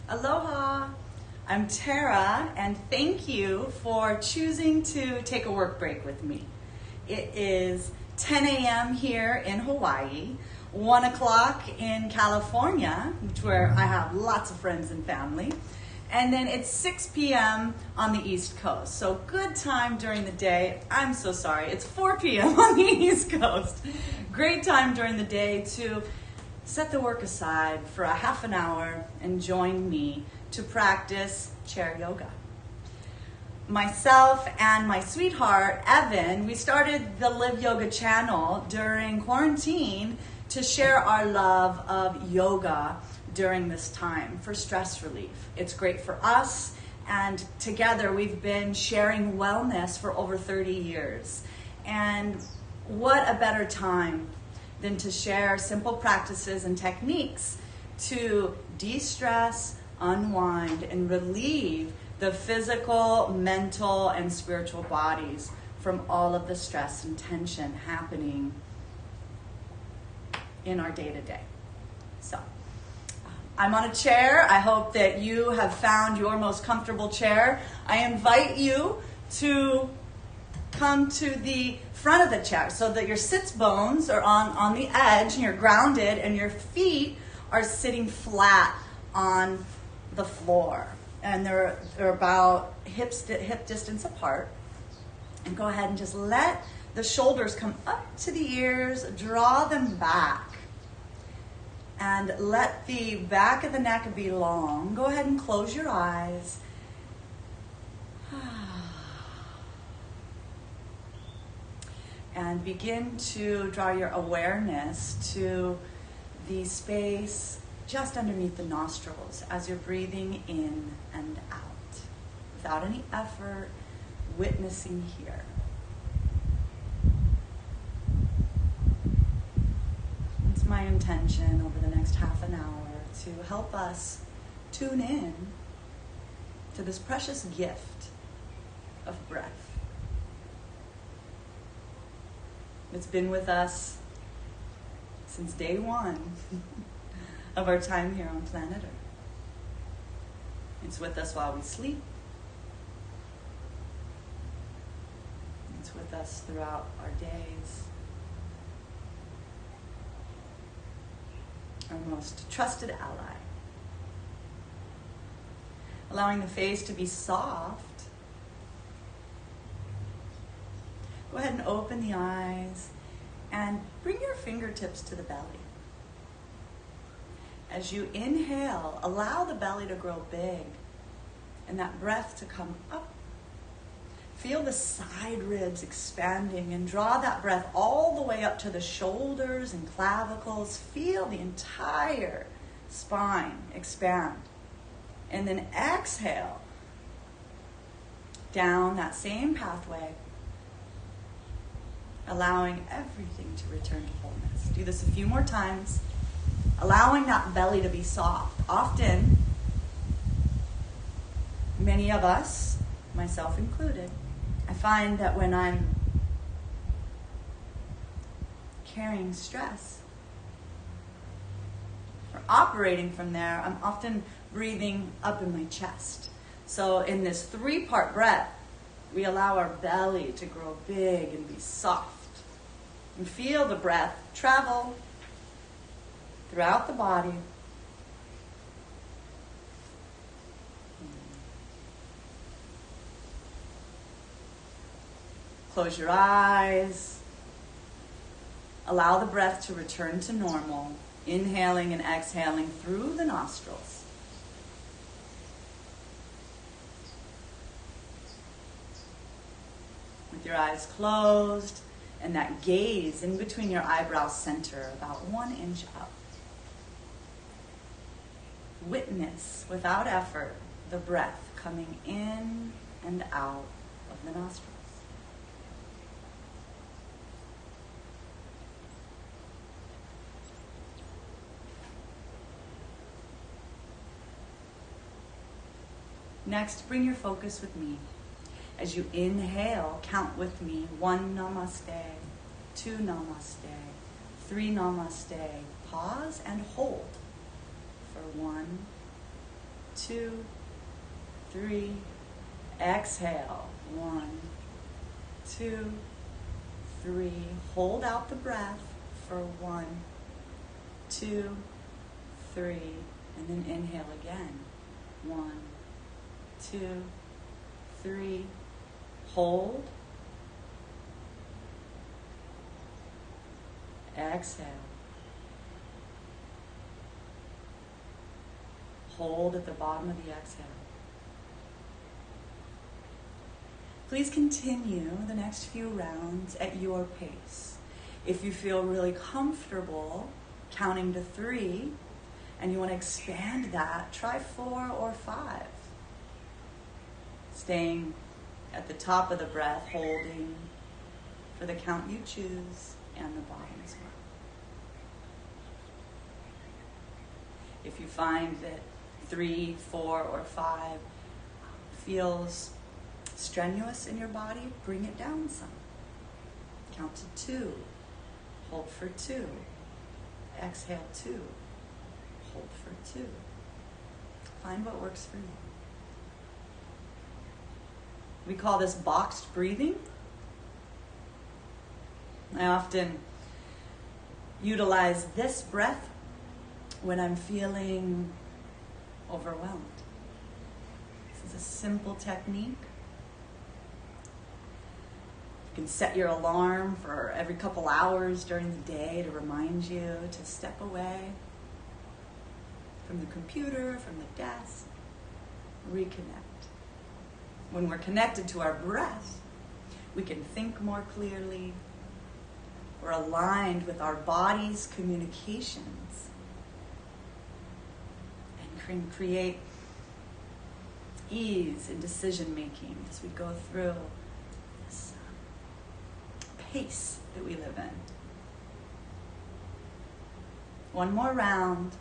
Aloha, I'm Terra, and thank you for choosing to take a work break with me. It is 10 a.m. here in Hawaii, 1 o'clock in California, where I have lots of friends and family, and then it's 6 p.m. on the East Coast. So good time during the day. I'm so sorry, it's 4 p.m. on the East Coast. Great time during the day to set the work aside for a half an hour and join me to practice chair yoga. Myself and my sweetheart, Evan, we started the Live Yoga channel during quarantine to share our love of yoga during this time for stress relief. It's great for us, and together we've been sharing wellness for over 30 years. And what a better time than to share simple practices and techniques to de-stress, unwind, and relieve the physical, mental, and spiritual bodies from all of the stress and tension happening in our day-to-day. So, I'm on a chair. I hope that you have found your most comfortable chair. I invite you to come to the front of the chair so that your sits bones are on the edge and you're grounded and your feet are sitting flat on the floor. And they're about hip distance apart. And go ahead and just let the shoulders come up to the ears, draw them back. And let the back of the neck be long. Go ahead and close your eyes. And begin to draw your awareness to the space just underneath the nostrils as you're breathing in and out. Without any effort, witnessing here. It's my intention over the next half an hour to help us tune in to this precious gift of breath. It's been with us since day one of our time here on planet Earth. It's with us while we sleep. It's with us throughout our days. Our most trusted ally. Allowing the face to be soft. Go ahead and open the eyes and bring your fingertips to the belly. As you inhale, allow the belly to grow big and that breath to come up. Feel the side ribs expanding and draw that breath all the way up to the shoulders and clavicles. Feel the entire spine expand. And then exhale down that same pathway, allowing everything to return to wholeness. Do this a few more times, allowing that belly to be soft. Often, many of us, myself included, I find that when I'm carrying stress or operating from there, I'm often breathing up in my chest. So in this 3-part breath, we allow our belly to grow big and be soft. And feel the breath travel throughout the body. Close your eyes. Allow the breath to return to normal, inhaling and exhaling through the nostrils. With your eyes closed, and that gaze in between your eyebrow center, about 1 inch up. Witness, without effort, the breath coming in and out of the nostrils. Next, bring your focus with me. As you inhale, count with me. 1 namaste, 2 namaste, 3 namaste. Pause and hold for 1, 2, 3. Exhale. 1, 2, 3. Hold out the breath for 1, 2, 3. And then inhale again. 1, 2, 3. Hold. Exhale. Hold at the bottom of the exhale. Please continue the next few rounds at your pace. If you feel really comfortable counting to 3 and you want to expand that, try 4 or 5. Staying at the top of the breath, holding for the count you choose and the bottom as well. If you find that 3, 4, or 5 feels strenuous in your body, bring it down some. Count to 2. Hold for 2. Exhale 2. Hold for 2. Find what works for you. We call this boxed breathing. I often utilize this breath when I'm feeling overwhelmed. This is a simple technique. You can set your alarm for every couple hours during the day to remind you to step away from the computer, from the desk, reconnect. When we're connected to our breath, we can think more clearly. We're aligned with our body's communications and can create ease in decision making as we go through this pace that we live in. One more round.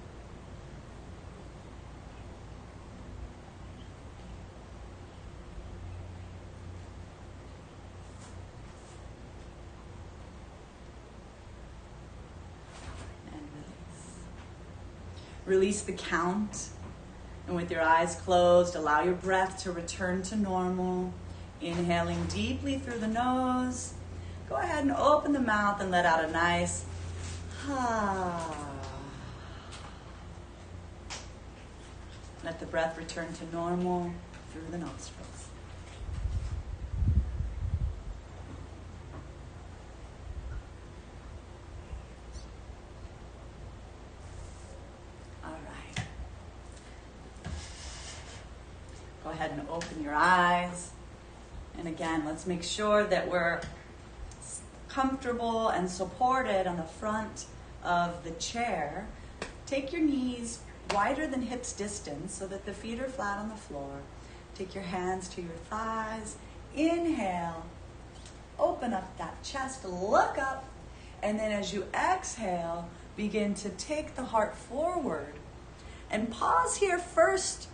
Release the count, and with your eyes closed, allow your breath to return to normal. Inhaling deeply through the nose. Go ahead and open the mouth and let out a nice ha. Let the breath return to normal through the nostrils. Go ahead and open your eyes. And again, let's make sure that we're comfortable and supported on the front of the chair. Take your knees wider than hips distance so that the feet are flat on the floor. Take your hands to your thighs. Inhale. Open up that chest. Look up. And then as you exhale, begin to take the heart forward. And pause here first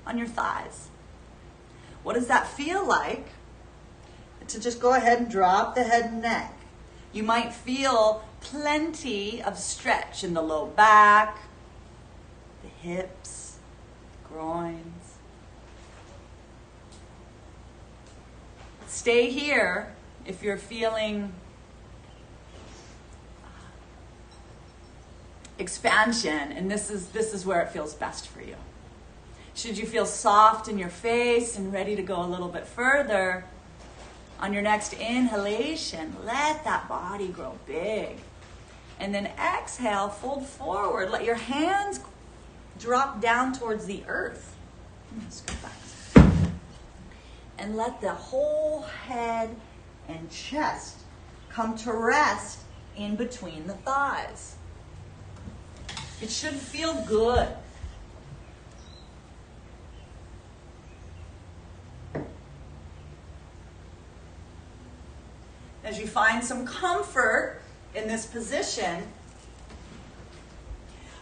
on your thighs. What does that feel like? To just go ahead and drop the head and neck. You might feel plenty of stretch in the low back, the hips, the groins. Stay here if you're feeling expansion, and this is where it feels best for you. Should you feel soft in your face and ready to go a little bit further, on your next inhalation, let that body grow big. And then exhale, fold forward. Let your hands drop down towards the earth. Let's go back. And let the whole head and chest come to rest in between the thighs. It should feel good. As you find some comfort in this position,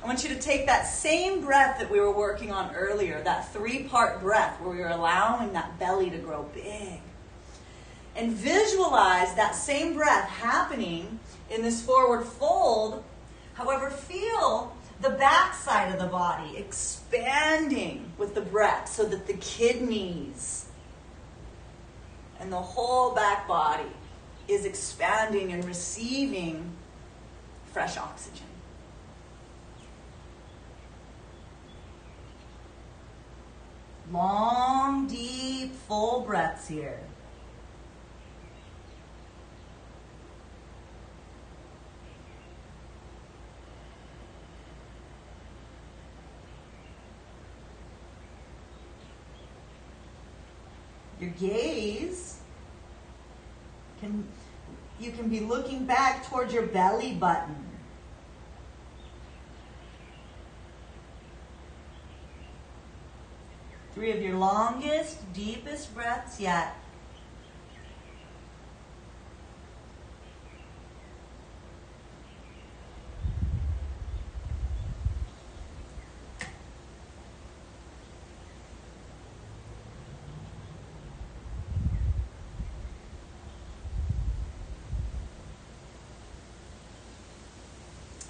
I want you to take that same breath that we were working on earlier, that 3-part breath where we were allowing that belly to grow big. And visualize that same breath happening in this forward fold. However, feel The back side of the body expanding with the breath so that the kidneys and the whole back body is expanding and receiving fresh oxygen. Long, deep, full breaths here. Your gaze you can be looking back towards your belly button. Three of your longest, deepest breaths yet.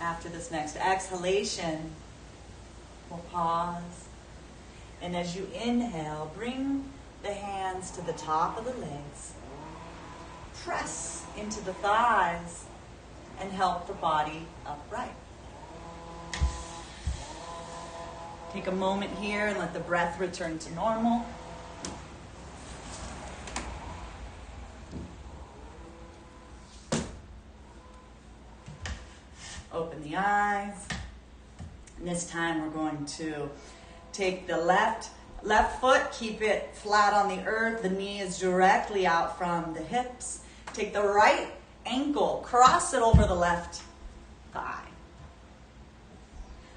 After this next exhalation, we'll pause. And as you inhale, bring the hands to the top of the legs. Press into the thighs and help the body upright. Take a moment here and let the breath return to normal. Open the eyes. And this time we're going to take the left foot, keep it flat on the earth. The knee is directly out from the hips. Take the right ankle, cross it over the left thigh.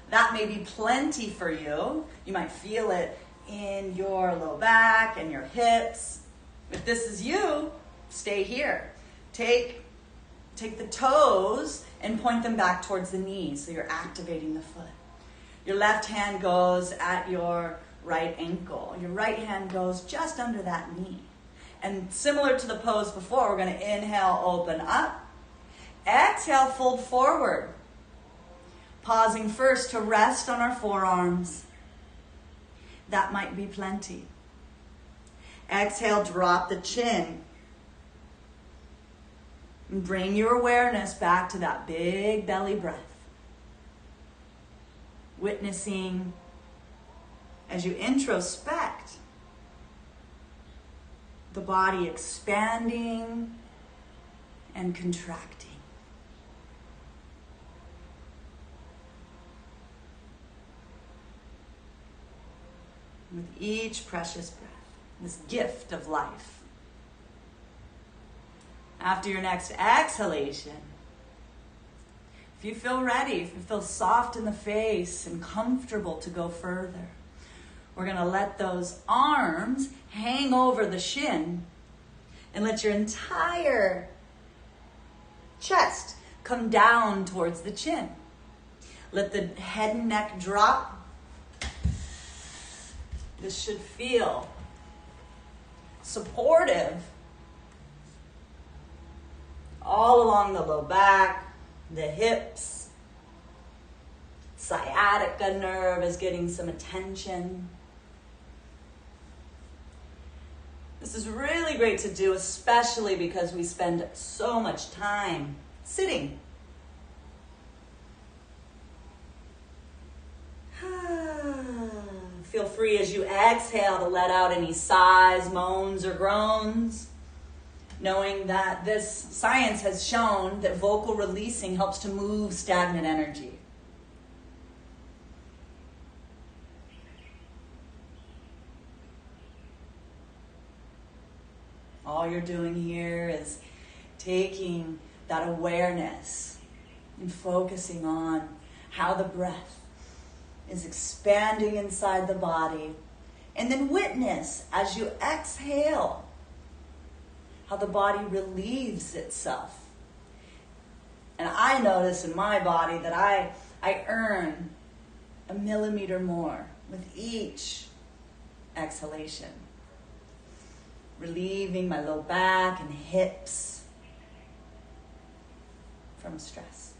That may be plenty for you. You might feel it in your low back and your hips. If this is you, stay here. Take the toes and point them back towards the knees, so you're activating the foot. Your left hand goes at your right ankle. Your right hand goes just under that knee. And similar to the pose before, we're going to inhale, open up. Exhale, fold forward. Pausing first to rest on our forearms. That might be plenty. Exhale, drop the chin. And bring your awareness back to that big belly breath. Witnessing as you introspect the body expanding and contracting. With each precious breath, this gift of life. After your next exhalation, if you feel ready, if you feel soft in the face and comfortable to go further, we're going to let those arms hang over the shin and let your entire chest come down towards the chin. Let the head and neck drop. This should feel supportive all along the low back, the hips. Sciatica nerve is getting some attention. This is really great to do, especially because we spend so much time sitting. Feel free as you exhale to let out any sighs, moans, or groans, knowing that this science has shown that vocal releasing helps to move stagnant energy. All you're doing here is taking that awareness and focusing on how the breath is expanding inside the body. And then witness as you exhale how the body relieves itself. And I notice in my body that I earn a millimeter more with each exhalation. Relieving my low back and hips from stress.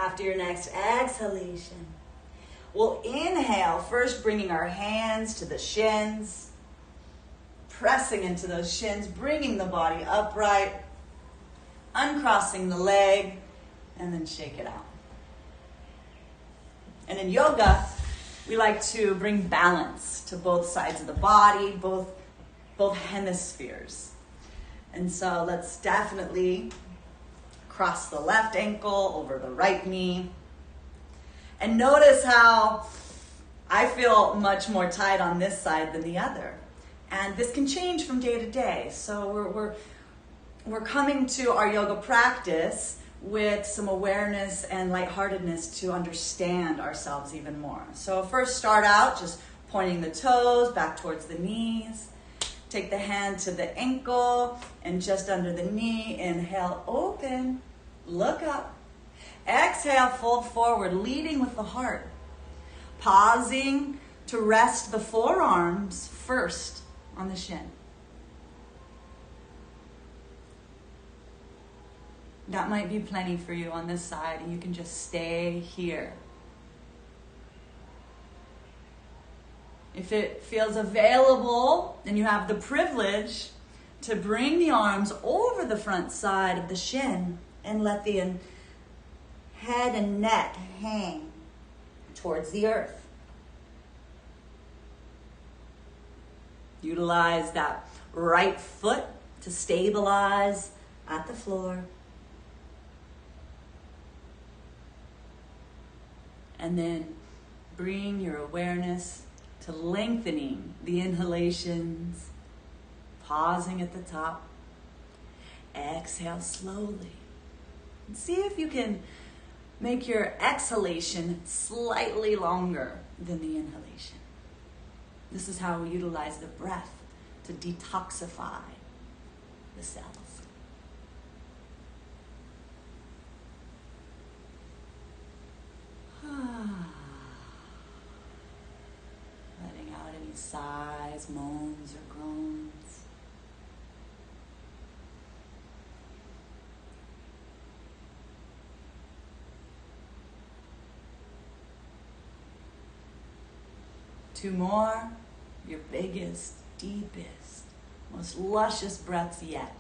After your next exhalation, we'll inhale, first bringing our hands to the shins, pressing into those shins, bringing the body upright, uncrossing the leg, and then shake it out. And in yoga, we like to bring balance to both sides of the body, both hemispheres. And so let's definitely cross the left ankle over the right knee. And notice how I feel much more tight on this side than the other. And this can change from day to day. So we're coming to our yoga practice with some awareness and lightheartedness to understand ourselves even more. So first start out just pointing the toes back towards the knees. Take the hand to the ankle and just under the knee. Inhale, open, look up. Exhale, fold forward, leading with the heart. Pausing to rest the forearms first on the shin. That might be plenty for you on this side, and you can just stay here. If it feels available, and you have the privilege to bring the arms over the front side of the shin and let the head and neck hang towards the earth. Utilize that right foot to stabilize at the floor. And then bring your awareness to lengthening the inhalations, pausing at the top. Exhale slowly. And see if you can make your exhalation slightly longer than the inhalation. This is how we utilize the breath to detoxify the cells. Letting out any sighs, moans, or groans. Two more, your biggest, deepest, most luscious breaths yet.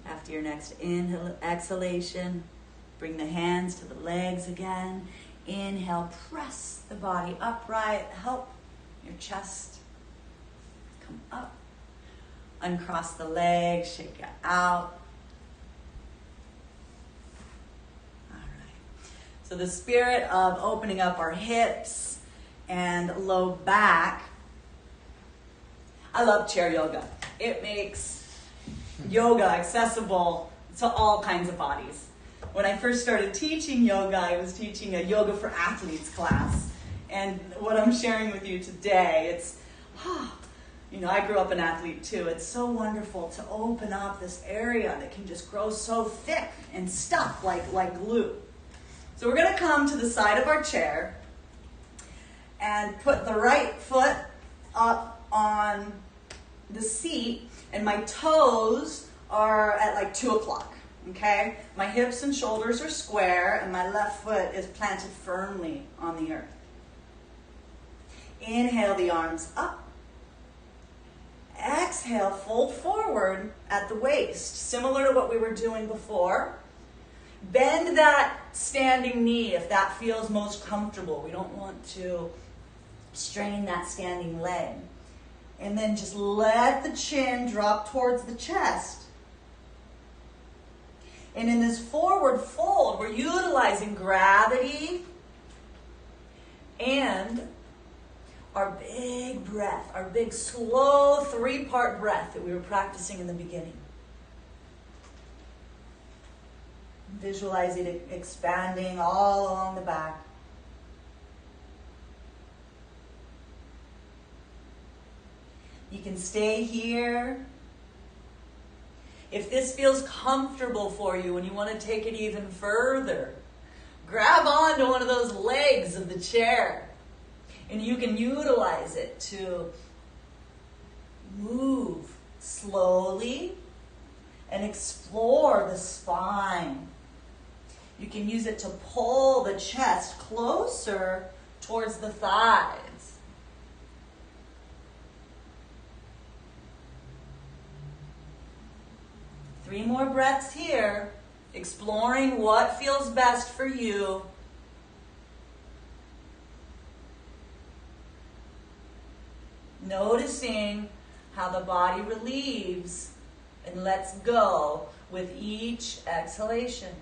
After your next exhalation, bring the hands to the legs again. Inhale, press the body upright. Help your chest come up. Uncross the legs, shake it out. All right. So the spirit of opening up our hips and low back. I love chair yoga. It makes yoga accessible to all kinds of bodies. When I first started teaching yoga, I was teaching a yoga for athletes class. And what I'm sharing with you today, it's, I grew up an athlete too. It's so wonderful to open up this area that can just grow so thick and stuck like glue. So we're going to come to the side of our chair and put the right foot up on the seat, and my toes are at 2 o'clock, okay? My hips and shoulders are square, and my left foot is planted firmly on the earth. Inhale the arms up. Exhale, fold forward at the waist, similar to what we were doing before. Bend that standing knee if that feels most comfortable. We don't want to strain that standing leg. And then just let the chin drop towards the chest. And in this forward fold, we're utilizing gravity and our big breath, our big slow 3-part breath that we were practicing in the beginning. Visualize it expanding all along the back. You can stay here. If this feels comfortable for you and you want to take it even further, grab onto one of those legs of the chair. And you can utilize it to move slowly and explore the spine. You can use it to pull the chest closer towards the thighs. Three more breaths here, exploring what feels best for you. Noticing how the body relieves and lets go with each exhalation.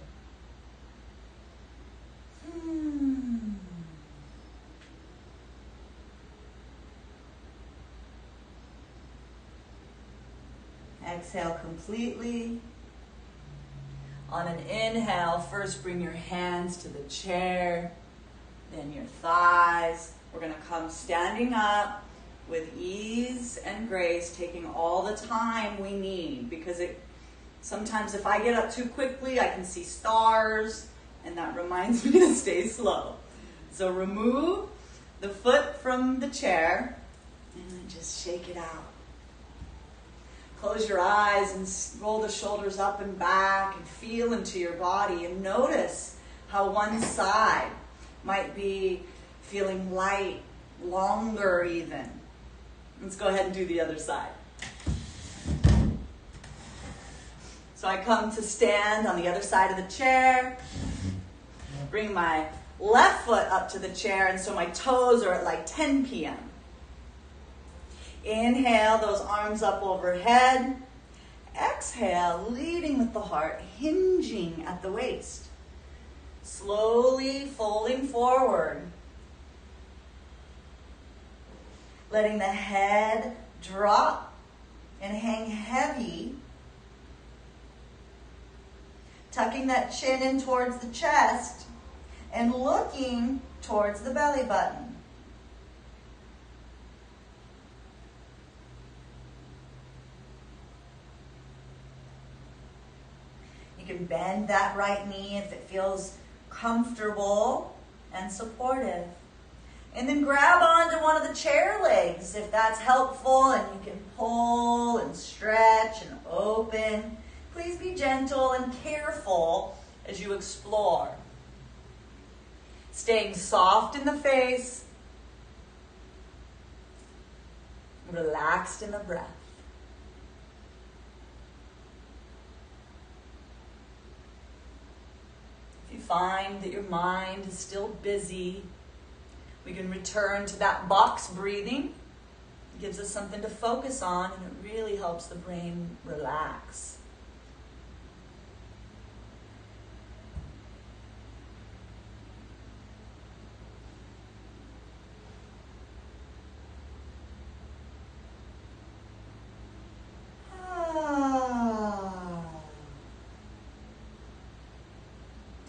Exhale completely. On an inhale, first bring your hands to the chair, then your thighs. We're going to come standing up with ease and grace, taking all the time we need, because sometimes if I get up too quickly, I can see stars, and that reminds me to stay slow. So remove the foot from the chair, and then just shake it out. Close your eyes and roll the shoulders up and back and feel into your body, and notice how one side might be feeling light, longer even. Let's go ahead and do the other side. So I come to stand on the other side of the chair. Bring my left foot up to the chair, and so my toes are at like 10 p.m. Inhale, those arms up overhead. Exhale, leading with the heart, hinging at the waist. Slowly folding forward. Letting the head drop and hang heavy. Tucking that chin in towards the chest and looking towards the belly button. You can bend that right knee if it feels comfortable and supportive. And then grab onto one of the chair legs if that's helpful, and you can pull and stretch and open. Please be gentle and careful as you explore. Staying soft in the face, relaxed in the breath. If you find that your mind is still busy, we can return to that box breathing. It gives us something to focus on, and it really helps the brain relax.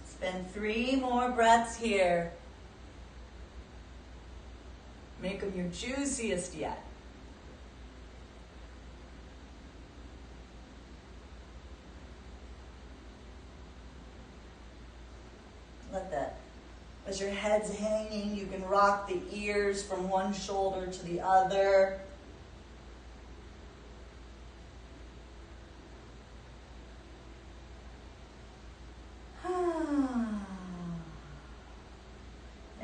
Spend 3 more breaths here. Make them your juiciest yet. Let that, as your head's hanging, you can rock the ears from one shoulder to the other.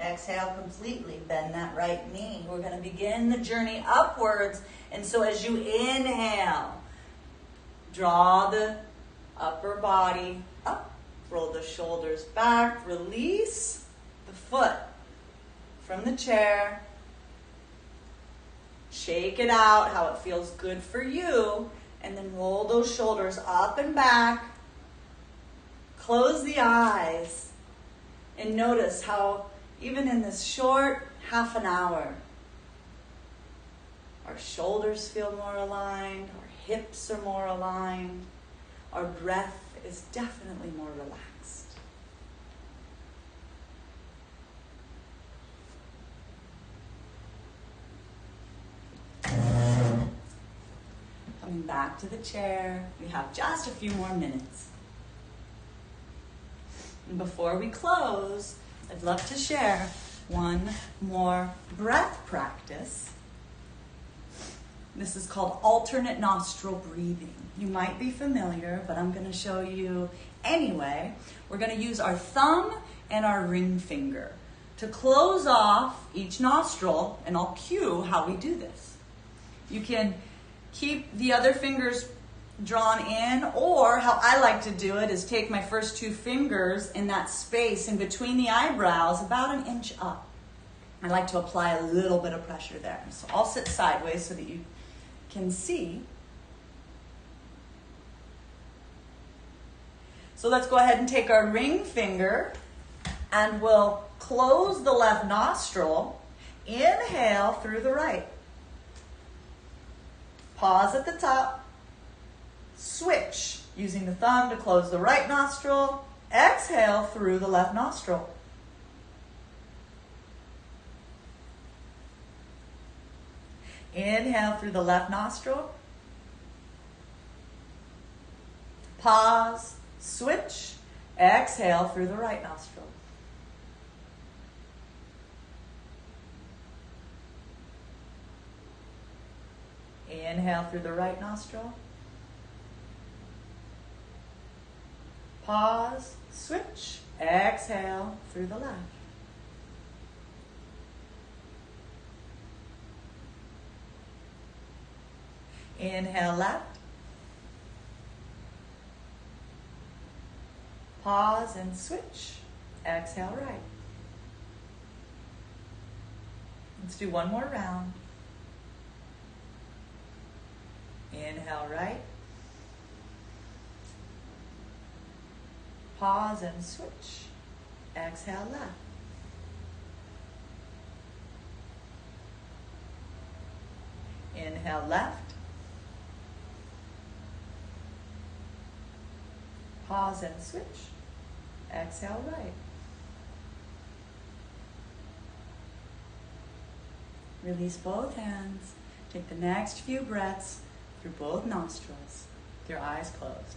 Exhale completely, bend that right knee. We're going to begin the journey upwards. And so as you inhale, draw the upper body up, roll the shoulders back, release the foot from the chair. Shake it out, how it feels good for you, and then roll those shoulders up and back. Close the eyes and notice how even in this short half an hour, our shoulders feel more aligned, our hips are more aligned, our breath is definitely more relaxed. Coming back to the chair, we have just a few more minutes. And before we close, I'd love to share one more breath practice. This is called alternate nostril breathing. You might be familiar, but I'm going to show you anyway. We're going to use our thumb and our ring finger to close off each nostril, and I'll cue how we do this. You can keep the other fingers drawn in, or how I like to do it is take my first two fingers in that space in between the eyebrows, about an inch up. I like to apply a little bit of pressure there. So I'll sit sideways so that you can see. So let's go ahead and take our ring finger and we'll close the left nostril. Inhale through the right. Pause at the top. Switch, using the thumb to close the right nostril. Exhale through the left nostril. Inhale through the left nostril. Pause, switch. Exhale through the right nostril. Inhale through the right nostril. Pause, switch, exhale through the left. Inhale left. Pause and switch, exhale right. Let's do one more round. Inhale right. Pause and switch. Exhale left. Inhale left. Pause and switch. Exhale right. Release both hands. Take the next few breaths through both nostrils, with your eyes closed.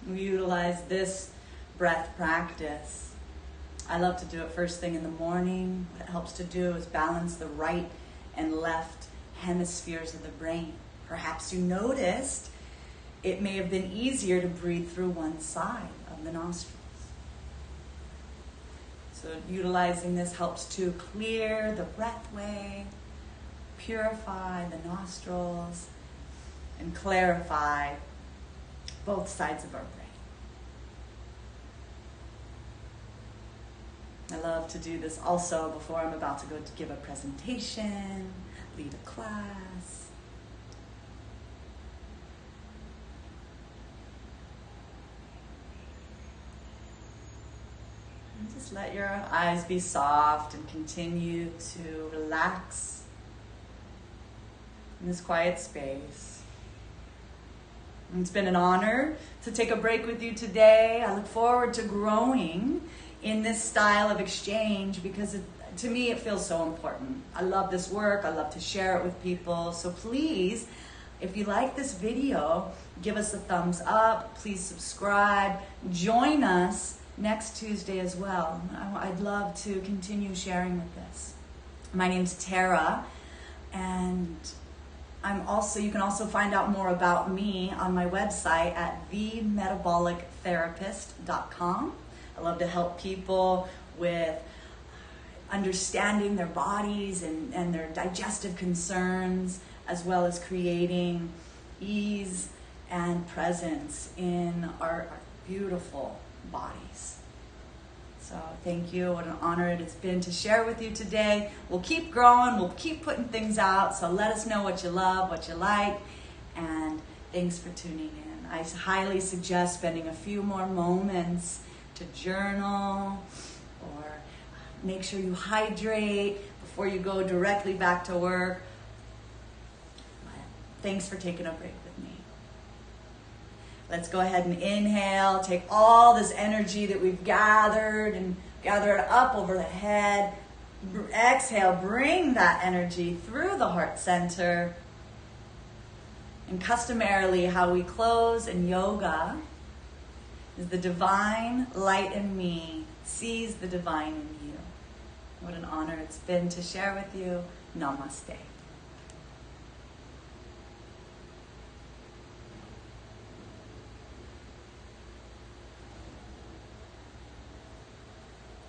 We utilize this breath practice. I love to do it first thing in the morning. What it helps to do is balance the right and left hemispheres of the brain. Perhaps you noticed it may have been easier to breathe through one side of the nostrils. So utilizing this helps to clear the breathway, purify the nostrils, and clarify both sides of our brain. I love to do this also before I'm about to go to give a presentation, lead a class. And just let your eyes be soft and continue to relax in this quiet space. It's been an honor to take a break with you today. I look forward to growing in this style of exchange because to me it feels so important. I love this work. I love to share it with people. So please, if you like this video, give us a thumbs up. Please subscribe. Join us next Tuesday as well. I'd love to continue sharing with this. My name's Terra, and you can also find out more about me on my website at themetabolictherapist.com. I love to help people with understanding their bodies and their digestive concerns, as well as creating ease and presence in our beautiful bodies. So thank you. What an honor it has been to share with you today. We'll keep growing. We'll keep putting things out. So let us know what you love, what you like. And thanks for tuning in. I highly suggest spending a few more moments to journal or make sure you hydrate before you go directly back to work. Thanks for taking a break with me. Let's go ahead and inhale. Take all this energy that we've gathered and gather it up over the head. Exhale, bring that energy through the heart center. And customarily, how we close in yoga is the divine light in me sees the divine in you. What an honor it's been to share with you. Namaste.